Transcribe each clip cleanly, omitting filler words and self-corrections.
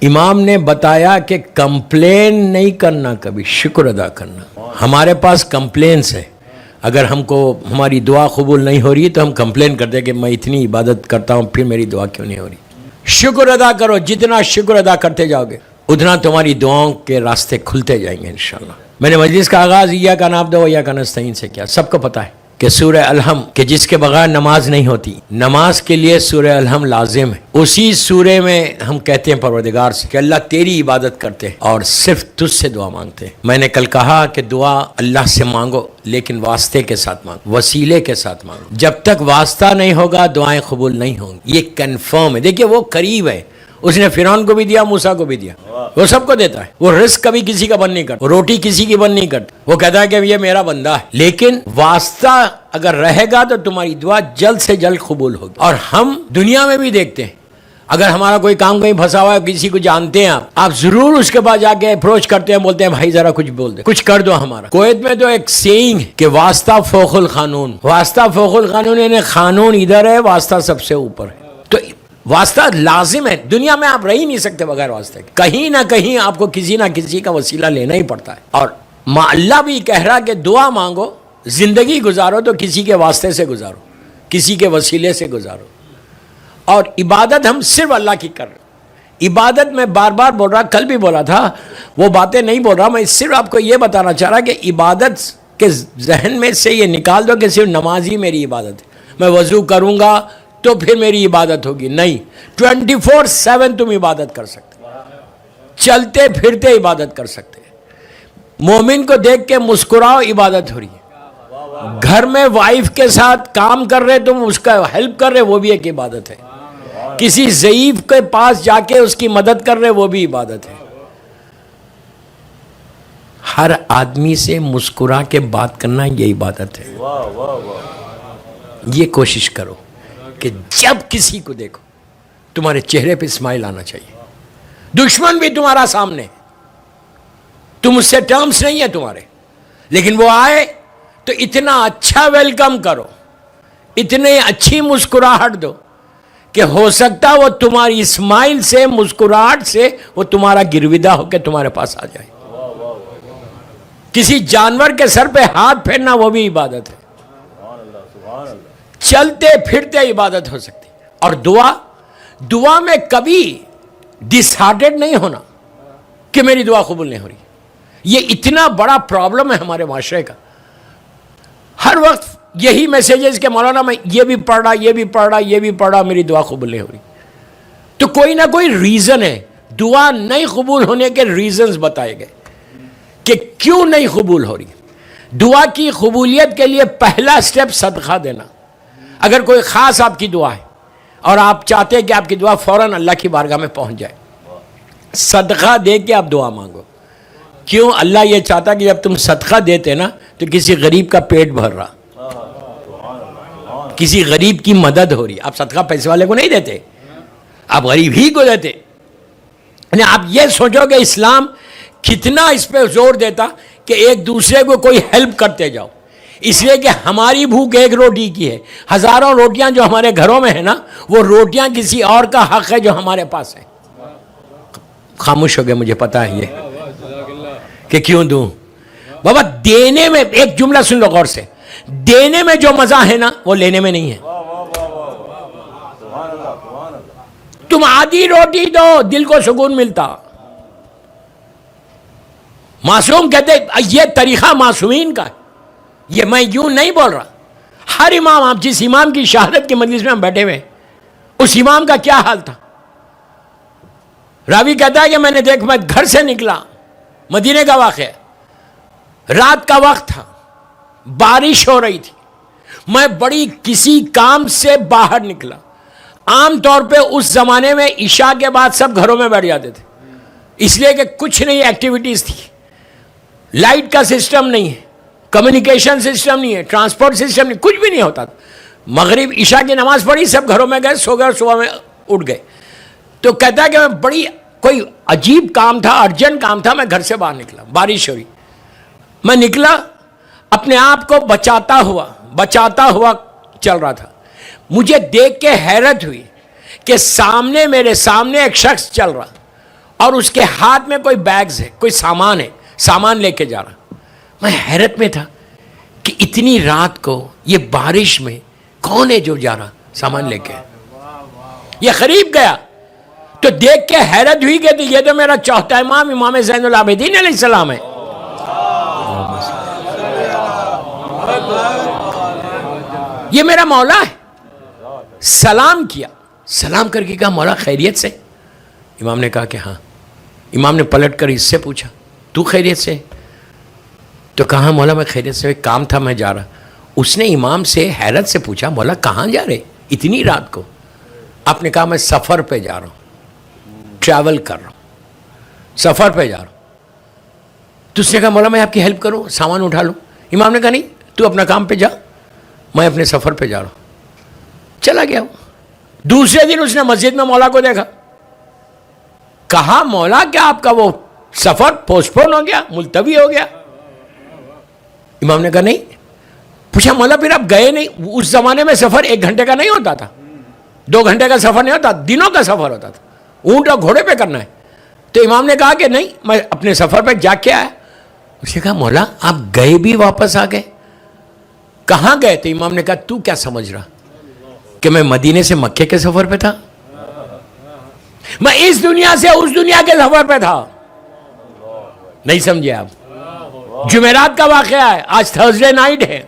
امام نے بتایا کہ کمپلین نہیں کرنا، کبھی شکر ادا کرنا۔ ہمارے پاس کمپلینس ہے، اگر ہم کو ہماری دعا قبول نہیں ہو رہی تو ہم کمپلین کرتے کہ میں اتنی عبادت کرتا ہوں پھر میری دعا کیوں نہیں ہو رہی۔ شکر ادا کرو، جتنا شکر ادا کرتے جاؤ گے اتنا تمہاری دعاؤں کے راستے کھلتے جائیں گے انشاءاللہ۔ میں نے مجلس کا آغاز ایاک نعبد و ایاک نستعین سے کیا۔ سب کو پتہ ہے کہ سورہ الحم کہ جس کے بغیر نماز نہیں ہوتی، نماز کے لیے سورہ الحم لازم ہے۔ اسی سورہ میں ہم کہتے ہیں پروردگار سے کہ اللہ تیری عبادت کرتے ہیں اور صرف تجھ سے دعا مانگتے ہیں۔ میں نے کل کہا کہ دعا اللہ سے مانگو لیکن واسطے کے ساتھ مانگو، وسیلے کے ساتھ مانگو۔ جب تک واسطہ نہیں ہوگا دعائیں قبول نہیں ہوں گی، یہ کنفرم ہے۔ دیکھیے وہ قریب ہے، اس نے فرعون کو بھی دیا، موسیٰ کو بھی دیا، وہ سب کو دیتا ہے۔ وہ رزق کبھی کسی کا بند نہیں کرتا، روٹی کسی کی بند نہیں کرتا، وہ کہتا ہے کہ یہ میرا بندہ ہے۔ لیکن واسطہ اگر رہے گا تو تمہاری دعا جلد سے جلد قبول ہوگی۔ اور ہم دنیا میں بھی دیکھتے ہیں، اگر ہمارا کوئی کام کہیں پھنسا ہوا ہے، کسی کو جانتے ہیں آپ ضرور اس کے پاس جا کے اپروچ کرتے ہیں، بولتے ہیں بھائی ذرا کچھ بول دے، کچھ کر دو ہمارا۔ کویت میں تو ایک سینگ ہے کہ واسطہ فوق القانون، واسطہ فوق القانون، یعنی قانون ادھر ہے، واسطہ سب سے اوپر ہے۔ تو واسطہ لازم ہے، دنیا میں آپ رہ ہی نہیں سکتے بغیر واسطے کے۔ کہیں نہ کہیں آپ کو کسی نہ کسی کا وسیلہ لینا ہی پڑتا ہے۔ اور اللہ بھی کہہ رہا کہ دعا مانگو، زندگی گزارو تو کسی کے واسطے سے گزارو، کسی کے وسیلے سے گزارو۔ اور عبادت ہم صرف اللہ کی کر رہے ہیں۔ عبادت میں بار بار بول رہا، کل بھی بولا تھا، وہ باتیں نہیں بول رہا، میں صرف آپ کو یہ بتانا چاہ رہا کہ عبادت کے ذہن میں سے یہ نکال دو کہ صرف نماز ہی میری عبادت ہے، میں وضو کروں گا تو پھر میری عبادت ہوگی۔ نہیں، 24/7 تم عبادت کر سکتے، چلتے پھرتے عبادت کر سکتے۔ مومن کو دیکھ کے مسکراؤ، عبادت ہو رہی ہے۔ گھر میں وائف کے ساتھ کام کر رہے، تم اس کا ہیلپ کر رہے، وہ بھی ایک عبادت ہے۔ کسی ضعیف کے پاس جا کے اس کی مدد کر رہے، وہ بھی عبادت ہے۔ ہر آدمی سے مسکرا کے بات کرنا یہ عبادت ہے۔ یہ کوشش کرو کہ جب کسی کو دیکھو تمہارے چہرے پہ اسمائل آنا چاہیے۔ دشمن بھی تمہارا سامنے، تم اس سے ٹرمز نہیں ہے تمہارے، لیکن وہ آئے تو اتنا اچھا ویلکم کرو، اتنی اچھی مسکراہٹ دو کہ ہو سکتا وہ تمہاری اسمائل سے، مسکراہٹ سے وہ تمہارا گرویدہ ہو کے تمہارے پاس آ جائے۔ کسی جانور کے سر پہ ہاتھ پھیرنا وہ بھی عبادت ہے۔ چلتے پھرتے عبادت ہو سکتی۔ اور دعا میں کبھی ڈس ہارٹڈ نہیں ہونا کہ میری دعا قبول نہیں ہو رہی۔ یہ اتنا بڑا پرابلم ہے ہمارے معاشرے کا۔ ہر وقت یہی میسیجز کہ مولانا میں یہ بھی پڑھ رہا، یہ بھی پڑھ رہا، یہ بھی پڑھ رہا، میری دعا قبول نہیں ہو رہی۔ تو کوئی نہ کوئی ریزن ہے، دعا نہیں قبول ہونے کے ریزنز بتائے گئے کہ کیوں نہیں قبول ہو رہی۔ دعا کی قبولیت کے لیے پہلا سٹیپ صدقہ دینا۔ اگر کوئی خاص آپ کی دعا ہے اور آپ چاہتے ہیں کہ آپ کی دعا فوراً اللہ کی بارگاہ میں پہنچ جائے، صدقہ دے کے آپ دعا مانگو۔ کیوں؟ اللہ یہ چاہتا کہ جب تم صدقہ دیتے نا تو کسی غریب کا پیٹ بھر رہا، کسی غریب کی مدد ہو رہی۔ آپ صدقہ پیسے والے کو نہیں دیتے، آپ غریب ہی کو دیتے۔ یعنی آپ یہ سوچو کہ اسلام کتنا اس پہ زور دیتا کہ ایک دوسرے کو کوئی ہیلپ کرتے جاؤ، اس لیے کہ ہماری بھوک ایک روٹی کی ہے، ہزاروں روٹیاں جو ہمارے گھروں میں ہیں نا، وہ روٹیاں کسی اور کا حق ہے جو ہمارے پاس ہے۔ خاموش ہو گئے، مجھے پتا ہے یہ کہ کیوں دوں۔ بابا دینے میں، ایک جملہ سن لو غور سے، دینے میں جو مزہ ہے نا وہ لینے میں نہیں ہے۔ تم آدھی روٹی دو، دل کو سکون ملتا۔ معصوم کہتے یہ طریقہ معصومین کا ہے، یہ میں یوں نہیں بول رہا۔ ہر امام، آپ جس امام کی شہادت کے مجلس میں ہم بیٹھے ہوئے، اس امام کا کیا حال تھا؟ راوی کہتا ہے کہ میں گھر سے نکلا، مدینے کا واقعہ، رات کا وقت تھا، بارش ہو رہی تھی، میں بڑی کسی کام سے باہر نکلا۔ عام طور پہ اس زمانے میں عشاء کے بعد سب گھروں میں بیٹھ جاتے تھے، اس لیے کہ کچھ نہیں ایکٹیویٹیز تھی، لائٹ کا سسٹم نہیں ہے، کمیونیکیشن سسٹم نہیں ہے، ٹرانسپورٹ سسٹم نہیں، کچھ بھی نہیں ہوتا تھا۔ مغرب عشاء کی نماز پڑھی، سب گھروں میں گئے، سو گئے، صبح میں اٹھ گئے۔ تو کہتا ہے کہ میں بڑی کوئی عجیب کام تھا، ارجنٹ کام تھا، میں گھر سے باہر نکلا، بارش ہو رہی، میں نکلا، اپنے آپ کو بچاتا ہوا چل رہا تھا۔ مجھے دیکھ کے حیرت ہوئی کہ میرے سامنے ایک شخص چل رہا، اور اس کے ہاتھ میں کوئی بیگز ہے, کوئی سامان ہے, سامان لے کے جا رہا. میں حیرت میں تھا کہ اتنی رات کو یہ بارش میں کون ہے جو جا رہا سامان لے کے. یہ قریب گیا تو دیکھ کے حیرت ہوئی کہ یہ تو میرا چوتھا امام, امام زین العابدین علیہ السلام ہے. یہ میرا مولا ہے. سلام کیا, سلام کر کے کہا مولا خیریت سے؟ امام نے کہا کہ ہاں. امام نے پلٹ کر اس سے پوچھا تو خیریت سے؟ تو کہا مولا میں خیریت سے, ایک کام تھا میں جا رہا. اس نے امام سے حیرت سے پوچھا مولا کہاں جا رہے اتنی رات کو؟ آپ نے کہا میں سفر پہ جا رہا ہوں, ٹریول کر رہا ہوں, سفر پہ جا رہا ہوں. تو اس نے کہا مولا میں آپ کی ہیلپ کروں, سامان اٹھا لوں؟ امام نے کہا نہیں, تو اپنا کام پہ جا, میں اپنے سفر پہ جا رہا ہوں. چلا گیا. دوسرے دن اس نے مسجد میں مولا کو دیکھا. کہا مولا کیا آپ کا وہ سفر پوسٹ پون ہو گیا, ملتوی ہو گیا؟ امام نے کہا نہیں. پوچھا مولا پھر آپ گئے نہیں؟ اس زمانے میں سفر 1 گھنٹے کا نہیں ہوتا تھا, 2 گھنٹے کا سفر نہیں ہوتا, دنوں کا سفر ہوتا تھا, اونٹ اور گھوڑے پہ کرنا ہے. تو امام نے کہا کہ نہیں میں اپنے سفر پہ جا کے آیا. اس نے کہا مولا آپ گئے بھی واپس آ گئے, کہاں گئے؟ تو امام نے کہا تو کیا سمجھ رہا کہ میں مدینے سے مکے کے سفر پہ تھا؟ میں اس دنیا سے اس دنیا کے سفر پہ تھا. نہیں سمجھے آپ؟ جمعرات کا واقعہ ہے, آج تھرسڈے نائٹ ہے.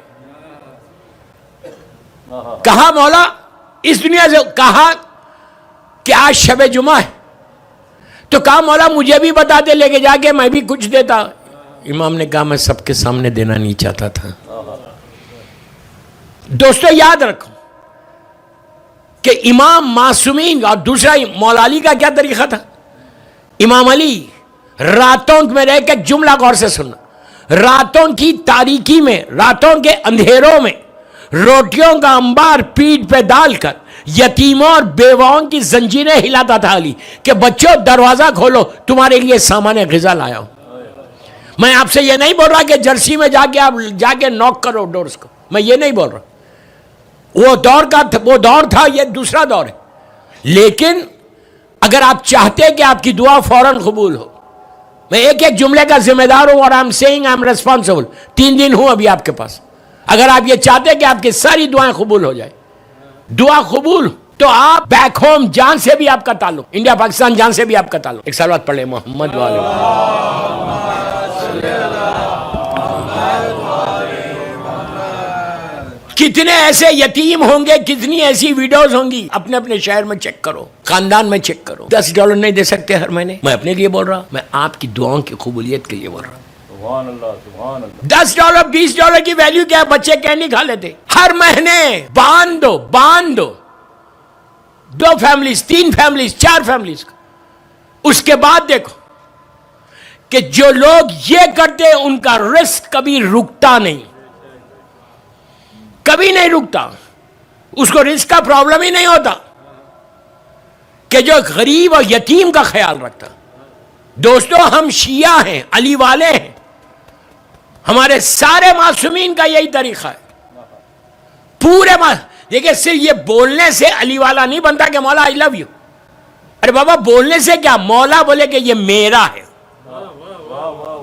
کہا مولا اس دنیا سے, کہا کہ آج شب جمعہ ہے. تو کہا مولا مجھے بھی بتا دے لے کے جا کے میں بھی کچھ دیتا. امام نے کہا میں سب کے سامنے دینا نہیں چاہتا تھا. دوستو یاد رکھو کہ امام معصومین, اور دوسرا مولا علی کا کیا طریقہ تھا. امام علی راتوں میں رہ کے, جملہ غور سے سننا, راتوں کی تاریکی میں, راتوں کے اندھیروں میں روٹیوں کا انبار پیٹھ پہ ڈال کر یتیموں اور بیواؤں کی زنجیریں ہلاتا تھا علی کہ بچوں دروازہ کھولو تمہارے لیے سامان غذا لایا ہوں. میں آپ سے یہ نہیں بول رہا کہ جرسی میں جا کے آپ جا کے نوک کرو ڈورز کو, میں یہ نہیں بول رہا. وہ دور تھا, یہ دوسرا دور ہے. لیکن اگر آپ چاہتے کہ آپ کی دعا فوراً قبول ہو, میں ایک ایک جملے کا ذمہ دار ہوں, اور I am seeing I am responsible. 3 دن ہوں ابھی آپ کے پاس. اگر آپ یہ چاہتے کہ آپ کی ساری دعائیں قبول ہو جائے, دعا قبول, تو آپ بیک ہوم جان سے بھی آپ کا تعلق, انڈیا پاکستان جان سے بھی آپ کا تعلق. ایک سالوات پڑھ لیں محمد والے. کتنے ایسے یتیم ہوں گے, کتنی ایسی ویڈیوز ہوں گی, اپنے اپنے شہر میں چیک کرو, خاندان میں چیک کرو. $10 نہیں دے سکتے ہر مہینے. میں اپنے لیے بول رہا, میں آپ کی دعاؤں کی قبولیت کے لیے بول رہا. $10 $20 کی ویلیو کیا ہے؟ بچے کینڈی کھا لیتے. ہر مہینے باندھ دو 2 فیملیز, 3 فیملیز, 4 فیملیز. اس کے بعد دیکھو کہ جو لوگ یہ کرتے ان کا رزق کبھی رکتا نہیں, کبھی نہیں رکتا. اس کو رزق کا پرابلم ہی نہیں ہوتا کہ جو غریب اور یتیم کا خیال رکھتا. دوستو ہم شیعہ ہیں, علی والے ہیں, ہمارے سارے معصومین کا یہی طریقہ ہے. پورے دیکھیں صرف یہ بولنے سے علی والا نہیں بنتا کہ مولا آئی لو یو. ارے بابا بولنے سے کیا, مولا بولے کہ یہ میرا ہے,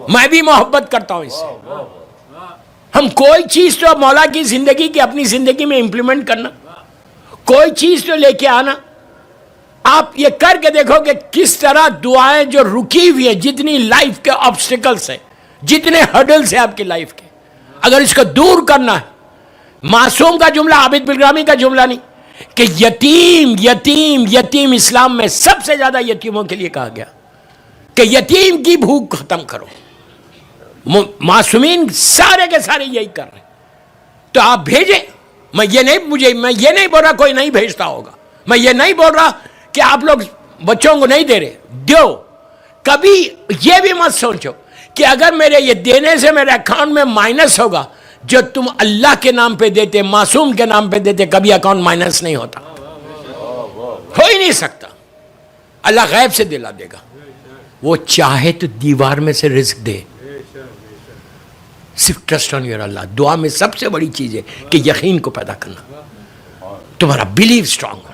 میں بھی محبت کرتا ہوں اس سے. ہم کوئی چیز تو مولا کی زندگی کی اپنی زندگی میں امپلیمنٹ کرنا, کوئی چیز تو لے کے آنا. آپ یہ کر کے دیکھو کہ کس طرح دعائیں جو رکی ہوئی ہیں, جتنی لائف کے آبسٹیکلز ہیں, جتنے ہرڈلز ہیں آپ کی لائف کے, اگر اس کو دور کرنا ہے. معصوم کا جملہ, عابد بالگرامی کا جملہ نہیں کہ یتیم یتیم یتیم. اسلام میں سب سے زیادہ یتیموں کے لیے کہا گیا کہ یتیم کی بھوک ختم کرو. معصومین سارے کے سارے یہی کر رہے ہیں. تو آپ بھیجیں. میں یہ نہیں بول رہا کوئی نہیں بھیجتا ہوگا, میں یہ نہیں بول رہا کہ آپ لوگ بچوں کو نہیں دے رہے, دو. کبھی یہ بھی مت سوچو کہ اگر میرے یہ دینے سے میرے اکاؤنٹ میں مائنس ہوگا, جو تم اللہ کے نام پہ دیتے, معصوم کے نام پہ دیتے, کبھی اکاؤنٹ مائنس نہیں ہوتا, ہو ہی نہیں سکتا. اللہ غیب سے دلا دے گا. وہ چاہے تو دیوار میں سے رزق دے, صرف ٹرسٹ آن یور اللہ. دعا میں سب سے بڑی چیز ہے کہ یقین کو پیدا کرنا, تمہارا بلیو اسٹرانگ ہونا.